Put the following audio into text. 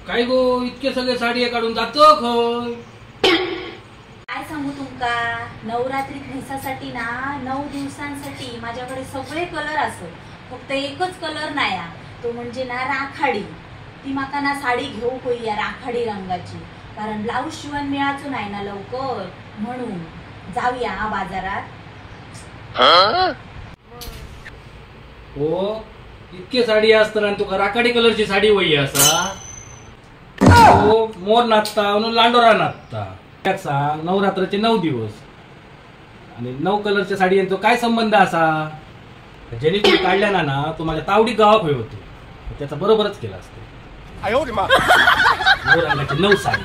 काय गो इतके सगळे साडी काढून जातो खय? काय सांगू तुमका, नवरात्री नेसासाठी ना 9 दिवसांसाठी माझ्याकडे सगळे कलर असत. फक्त एकच कलर नाही, तो म्हणजे ना राखाडी. ती माका ना साडी घेऊ होई या राखाडी रंगाची, कारण ब्लाऊज शिवण मिळायचो नाही ना लवकर, म्हणून जाऊया बाजारात. हो इतके साडी असताना तुका राखाडी कलरची साडी वही असा? हो मोर नाचता म्हणून लांडोरा नाचता. त्यात सांग नवरात्राचे 9 दिवस आणि 9 कलरच्या साडीयांचा काय संबंध असा? ज्याने तुम्ही काढल्या ना तो माझ्या तावडी गावात होय होतो, त्याचा बरोबरच केला असतो. 9 रंगाची 9 साडी.